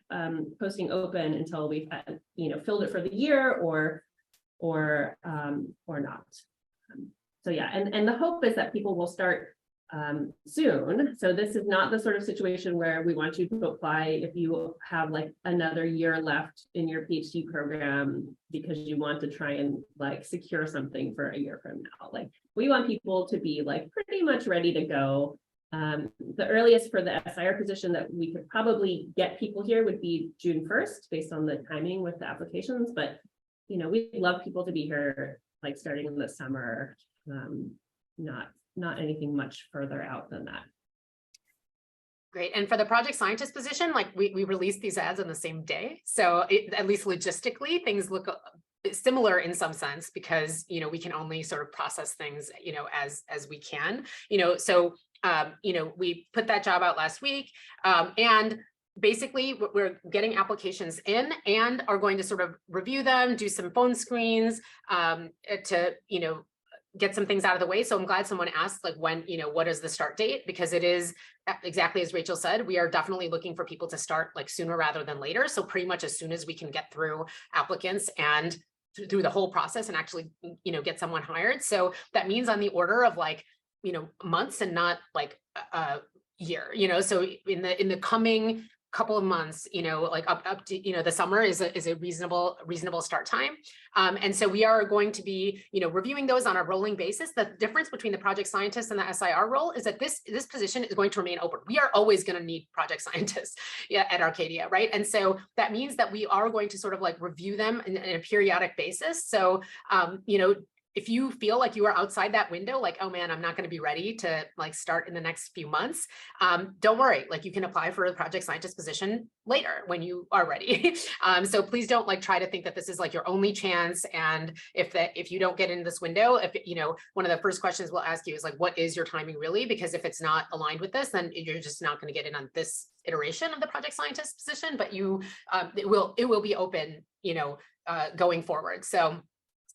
posting open until we've filled it for the year or not. So yeah, and the hope is that people will start soon. So this is not the sort of situation where we want you to apply if you have like another year left in your PhD program because you want to try and like secure something for a year from now. Like we want people to be like pretty much ready to go. The earliest for the SIR position that we could probably get people here would be June 1st, based on the timing with the applications. But, you know, we'd love people to be here like starting in the summer, not anything much further out than that. Great. And for the project scientist position, like we released these ads on the same day. So at least logistically, things look similar in some sense because, you know, we can only sort of process things, you know, as we can, you know, so, you know, we put that job out last week and basically we're getting applications in and are going to sort of review them, do some phone screens to, you know, get some things out of the way. So I'm glad someone asked like when, you know, what is the start date? Because it is exactly as Rachel said, we are definitely looking for people to start like sooner rather than later. So pretty much as soon as we can get through applicants and through the whole process and actually, you know, get someone hired. So that means on the order of like, you know, months and not like a year, you know, so in the coming couple of months, you know, like up to, you know, the summer is a reasonable start time. And so we are going to be, you know, reviewing those on a rolling basis. The difference between the project scientist and the SIR role is that this position is going to remain open. We are always going to need project scientists at Arcadia, right? And so that means that we are going to sort of like review them in a periodic basis. So, you know, if you feel like you are outside that window, like, oh man, I'm not going to be ready to like start in the next few months, don't worry, like you can apply for a project scientist position later when you are ready. So please don't like try to think that this is like your only chance. And if you don't get in this window, if you know, one of the first questions we'll ask you is like, what is your timing really? Because if it's not aligned with this, then you're just not going to get in on this iteration of the project scientist position, but you, it will be open, you know, going forward. So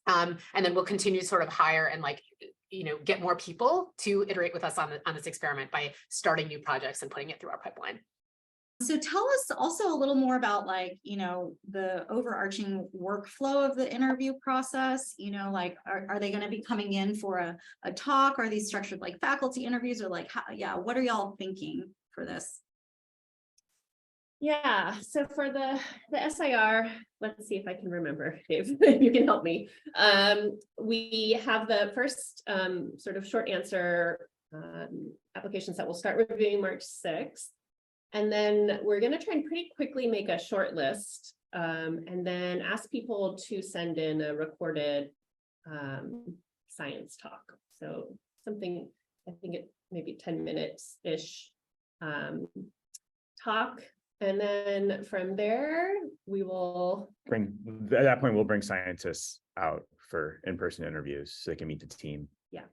and then we'll continue to sort of hire and like, you know, get more people to iterate with us on this experiment by starting new projects and putting it through our pipeline. So tell us also a little more about like, you know, the overarching workflow of the interview process, you know, like, are they going to be coming in for a talk? Are these structured like faculty interviews or like, how, yeah, what are y'all thinking for this? Yeah, so for the SIR, let's see if I can remember, Dave, if you can help me. We have the first sort of short answer applications that we'll start reviewing March 6th. And then we're going to try and pretty quickly make a short list and then ask people to send in a recorded science talk. So something, I think it maybe 10 minutes-ish talk. And then from there, we will at that point, we'll bring scientists out for in-person interviews so they can meet the team. Yeah.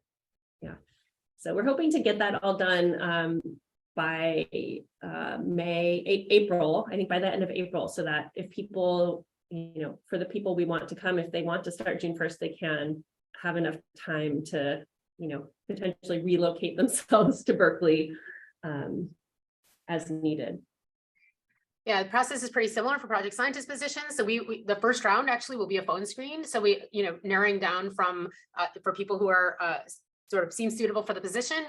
So we're hoping to get that all done by April, I think by the end of April, so that if people, you know, for the people we want to come, if they want to start June 1st, they can have enough time to, you know, potentially relocate themselves to Berkeley as needed. Yeah, the process is pretty similar for project scientist positions. So we the first round actually will be a phone screen. So we, you know, narrowing down from for people who are sort of seem suitable for the position,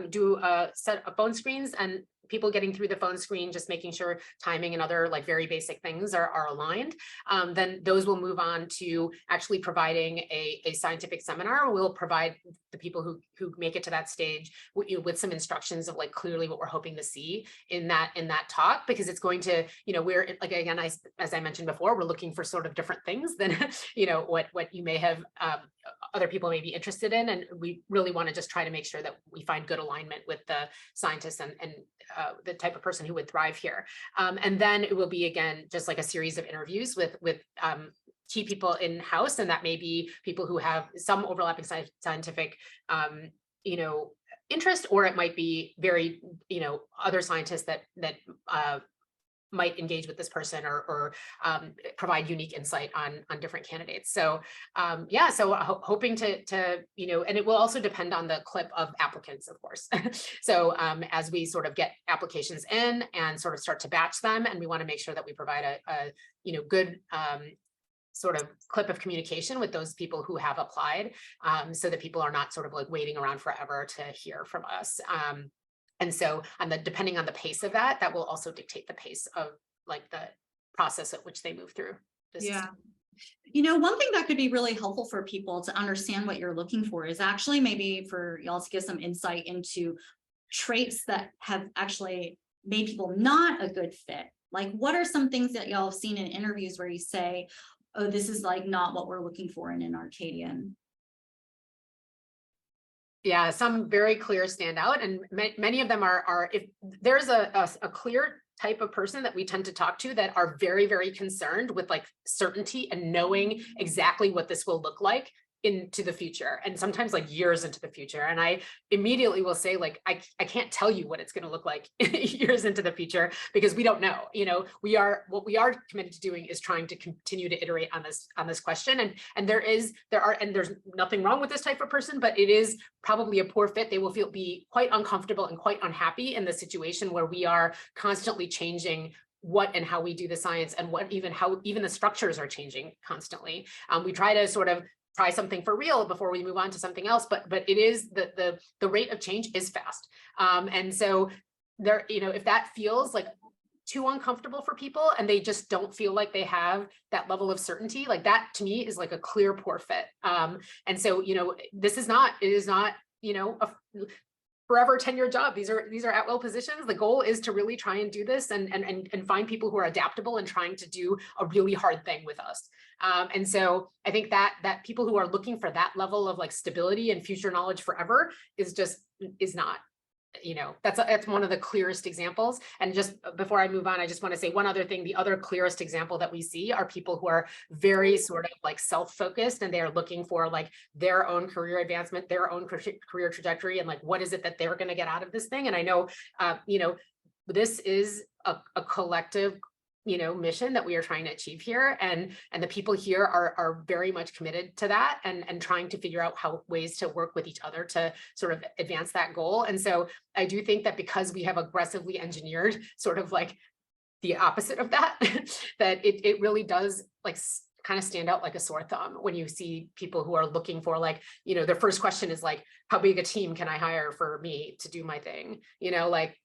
do a set of phone screens and people getting through the phone screen, just making sure timing and other like very basic things are aligned. Then those will move on to actually providing a scientific seminar. We'll provide the people who make it to that stage with some instructions of like clearly what we're hoping to see in that talk, because it's going to, you know, we're like, again, as I mentioned before, we're looking for sort of different things than, you know, what you may have other people may be interested in. And we really want to just try to make sure that we find good alignment with the scientists and the type of person who would thrive here. And then it will be, again, just like a series of interviews with key people in-house, and that may be people who have some overlapping scientific, you know, interest, or it might be very, you know, other scientists that might engage with this person or provide unique insight on different candidates. So yeah, so hoping to, you know, and it will also depend on the clip of applicants, of course. So as we sort of get applications in and sort of start to batch them, and we want to make sure that we provide a you know, good sort of clip of communication with those people who have applied, so that people are not sort of like waiting around forever to hear from us. And so depending on the pace of that, that will also dictate the pace of like the process at which they move through this. Yeah. You know, one thing that could be really helpful for people to understand what you're looking for is actually maybe for y'all to give some insight into traits that have actually made people not a good fit. Like, what are some things that y'all have seen in interviews where you say, oh, this is like not what we're looking for in an Arcadian? Yeah, some very clear stand out, and many of them are if there's a clear type of person that we tend to talk to that are very, very concerned with like certainty and knowing exactly what this will look like into the future, and sometimes like years into the future. And I immediately will say, like, I can't tell you what it's going to look like years into the future, because we don't know. You know, what we are committed to doing is trying to continue to iterate on this question. And there's nothing wrong with this type of person, but it is probably a poor fit. They will be quite uncomfortable and quite unhappy in the situation where we are constantly changing what and how we do the science, and how even the structures are changing constantly. We try to sort of try something for real before we move on to something else, but it is the rate of change is fast. And so there, you know, if that feels like too uncomfortable for people and they just don't feel like they have that level of certainty, like that to me is like a clear poor fit. And so, you know, it is not, you know, a forever tenure job. These are at-will positions. The goal is to really try and do this and find people who are adaptable and trying to do a really hard thing with us. And so I think that people who are looking for that level of like stability and future knowledge forever is not, you know, that's one of the clearest examples. And just before I move on, I just want to say one other thing. The other clearest example that we see are people who are very sort of like self-focused, and they are looking for like their own career advancement, their own career trajectory, and like what is it that they're going to get out of this thing. And I know, you know, this is a collective, you know, mission that we are trying to achieve here, and the people here are very much committed to that, and trying to figure out ways to work with each other to sort of advance that goal. And so I do think that because we have aggressively engineered sort of like the opposite of that, that it really does like kind of stand out like a sore thumb when you see people who are looking for like, you know, their first question is like, how big a team can I hire for me to do my thing? You know, like,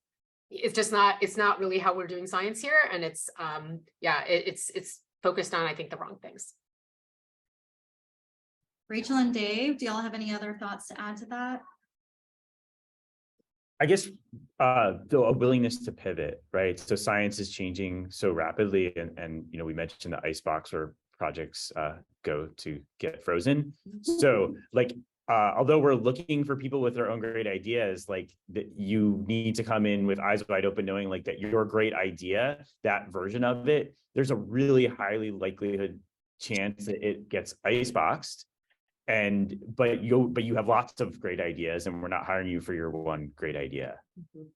it's not really how we're doing science here. And it's, it's focused on, I think, the wrong things. Rachel and Dave, do y'all have any other thoughts to add to that? I guess though a willingness to pivot, right? So science is changing so rapidly, and you know, we mentioned the icebox where projects go to get frozen. So like, although we're looking for people with their own great ideas, like that you need to come in with eyes wide open, knowing like that your great idea, that version of it, there's a really highly likelihood chance that it gets iceboxed. But you have lots of great ideas, and we're not hiring you for your one great idea. Mm-hmm.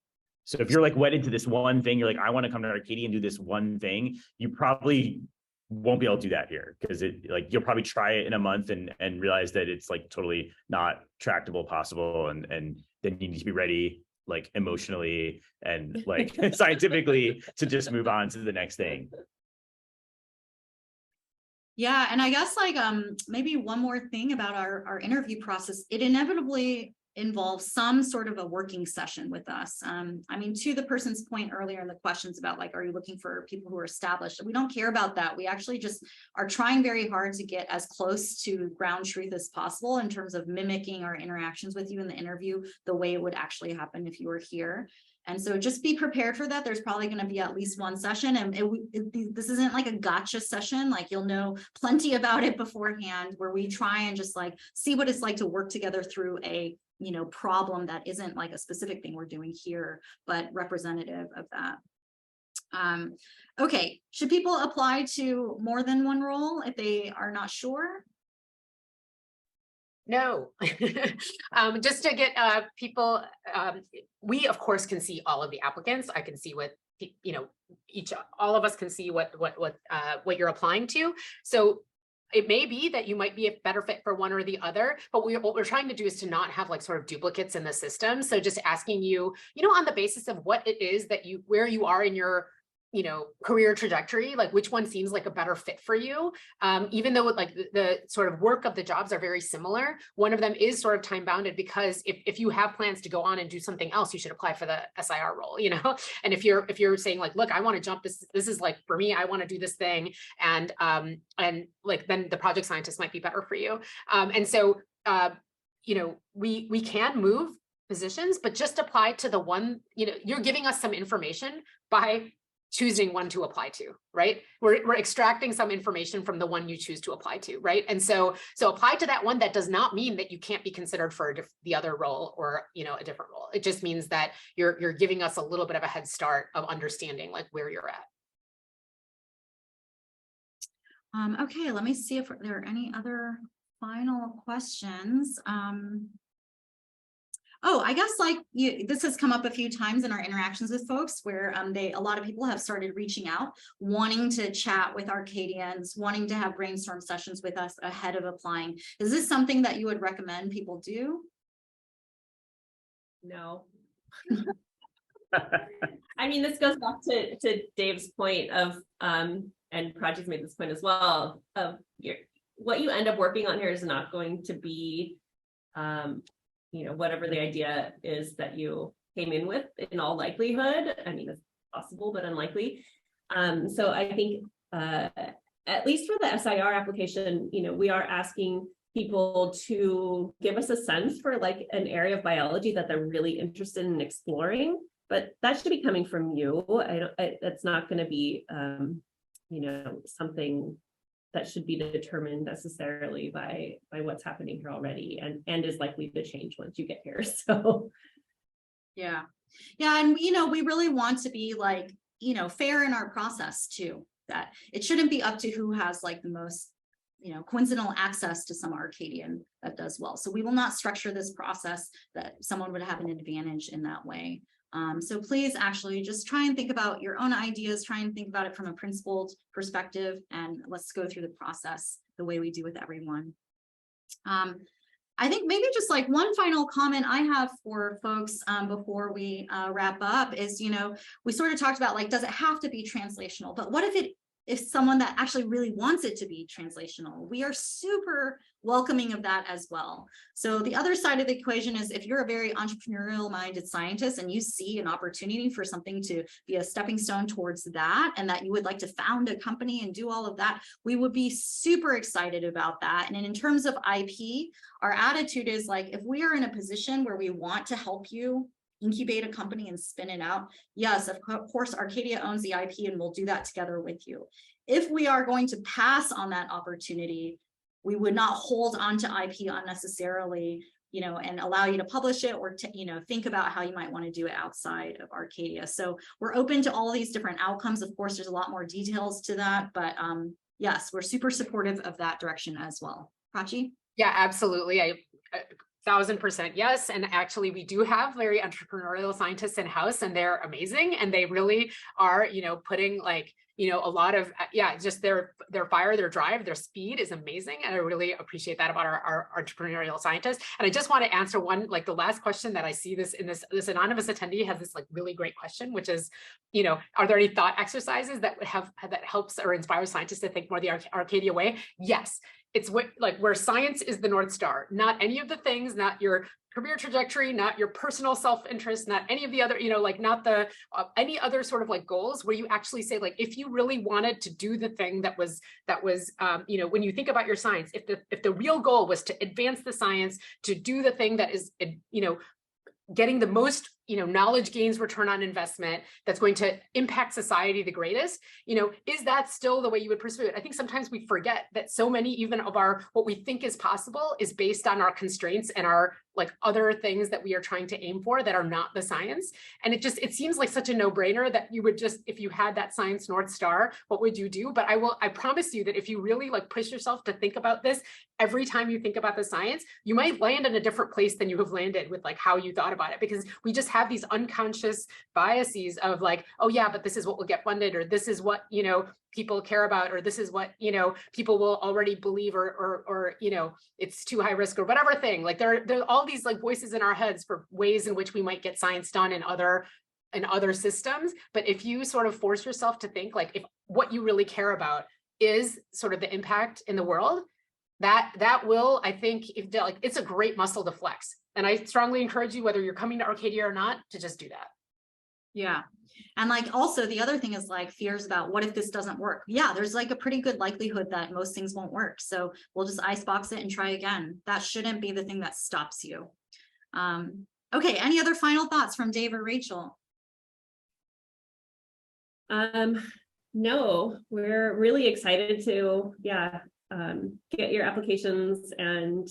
So if you're like wedded to this one thing, you're like, I want to come to Arcadia and do this one thing, you probably won't be able to do that here, because you'll probably try it in a month and realize that it's like totally not tractable possible, and then you need to be ready like emotionally and like scientifically to just move on to the next thing. Yeah, and I guess like maybe one more thing about our interview process, it inevitably involves some sort of a working session with us. I mean, to the person's point earlier in the questions about like, are you looking for people who are established? We don't care about that. We actually just are trying very hard to get as close to ground truth as possible in terms of mimicking our interactions with you in the interview the way it would actually happen if you were here. And so just be prepared for that. There's probably going to be at least one session, and this isn't like a gotcha session. Like, you'll know plenty about it beforehand, where we try and just like see what it's like to work together through a, you know, problem that isn't like a specific thing we're doing here, but representative of that. Okay, should people apply to more than one role if they are not sure? No, just to get people, we of course can see all of the applicants. I can see what, you know, all of us can see what you're applying to. So it may be that you might be a better fit for one or the other, but what we're trying to do is to not have like sort of duplicates in the system. So just asking you, you know, on the basis of what it is that where you are in your career trajectory, like which one seems like a better fit for you. Even though like the sort of work of the jobs are very similar, one of them is sort of time bounded, because if you have plans to go on and do something else, you should apply for the SIR role, and if you're saying like, look, I want to jump this is like for me, I want to do this thing, and like then the project scientist might be better for you. And so we can move positions, but just apply to the one, you're giving us some information by choosing one to apply to, right? We're extracting some information from the one you choose to apply to, right? And so apply to that one. That does not mean that you can't be considered for the other role or, a different role. It just means that you're giving us a little bit of a head start of understanding like where you're at. Okay, let me see if there are any other final questions. Oh, I guess like this has come up a few times in our interactions with folks where a lot of people have started reaching out, wanting to chat with Arcadians, wanting to have brainstorm sessions with us ahead of applying. Is this something that you would recommend people do? No. I mean, this goes back to Dave's point of, and Prachee's made this point as well, of what you end up working on here is not going to be, whatever the idea is that you came in with, in all likelihood. I mean, it's possible, but unlikely. So I think, at least for the SIR application, we are asking people to give us a sense for like an area of biology that they're really interested in exploring, but that should be coming from you. It's not going to be, something that should be determined necessarily by what's happening here already, and is likely to change once you get here. So yeah, and we really want to be like fair in our process too, that it shouldn't be up to who has like the most coincidental access to some Arcadian that does well. So we will not structure this process that someone would have an advantage in that way. So please actually just try and think about your own ideas, try and think about it from a principled perspective, and let's go through the process the way we do with everyone. I think maybe just like one final comment I have for folks before we wrap up is, we sort of talked about like, does it have to be translational? But what if someone that actually really wants it to be translational? We are super welcoming of that as well. So the other side of the equation is if you're a very entrepreneurial minded scientist and you see an opportunity for something to be a stepping stone towards that, and that you would like to found a company and do all of that, we would be super excited about that. And in terms of IP, our attitude is like, if we are in a position where we want to help you incubate a company and spin it out, yes, of course, Arcadia owns the IP and we'll do that together with you. If we are going to pass on that opportunity, we would not hold on to IP unnecessarily, and allow you to publish it or to, think about how you might want to do it outside of Arcadia. So we're open to all these different outcomes. Of course, there's a lot more details to that, but yes, we're super supportive of that direction as well. Prachee? Yeah, absolutely. I 1000% yes. And actually we do have very entrepreneurial scientists in-house, and they're amazing. And they really are, putting like, a lot of, just their fire, their drive, their speed is amazing. And I really appreciate that about our entrepreneurial scientists. And I just want to answer one, like the last question that I see this anonymous attendee has this like really great question, which is, are there any thought exercises that helps or inspires scientists to think more the Arcadia way? Yes. It's where science is the North Star, not any of the things, not your career trajectory, not your personal self-interest, not any of the other, not the any other sort of like goals, where you actually say like, if you really wanted to do the thing that was when you think about your science, if the real goal was to advance the science, to do the thing that is getting the most knowledge gains return on investment that's going to impact society the greatest, is that still the way you would pursue it? I think sometimes we forget that so many even of what we think is possible is based on our constraints and our like other things that we are trying to aim for that are not the science. And it seems like such a no-brainer that you would just, if you had that science North Star, what would you do? But I promise you that if you really like push yourself to think about this, every time you think about the science, you might land in a different place than you have landed with like how you thought about it, because we just have these unconscious biases of like, oh yeah, but this is what will get funded, or this is what, people care about, or this is what, people will already believe, or it's too high risk or whatever thing. Like there are all these like voices in our heads for ways in which we might get science done in other in other systems. But if you sort of force yourself to think like if what you really care about is sort of the impact in the world, that will, I think, if like it's a great muscle to flex. And I strongly encourage you, whether you're coming to Arcadia or not, to just do that. Yeah. And like also the other thing is like fears about what if this doesn't work? Yeah, there's like a pretty good likelihood that most things won't work. So we'll just icebox it and try again. That shouldn't be the thing that stops you. Okay, any other final thoughts from Dave or Rachel? No, we're really excited to, get your applications and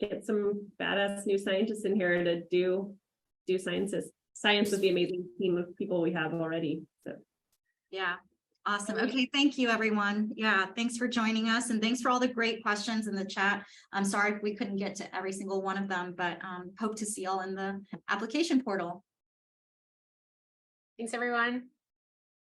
get some badass new scientists in here to do science with the amazing team of people we have already. So Yeah, awesome. Okay, thank you, everyone. Yeah, thanks for joining us, and thanks for all the great questions in the chat. I'm sorry we couldn't get to every single one of them, but hope to see y'all in the application portal. Thanks, everyone.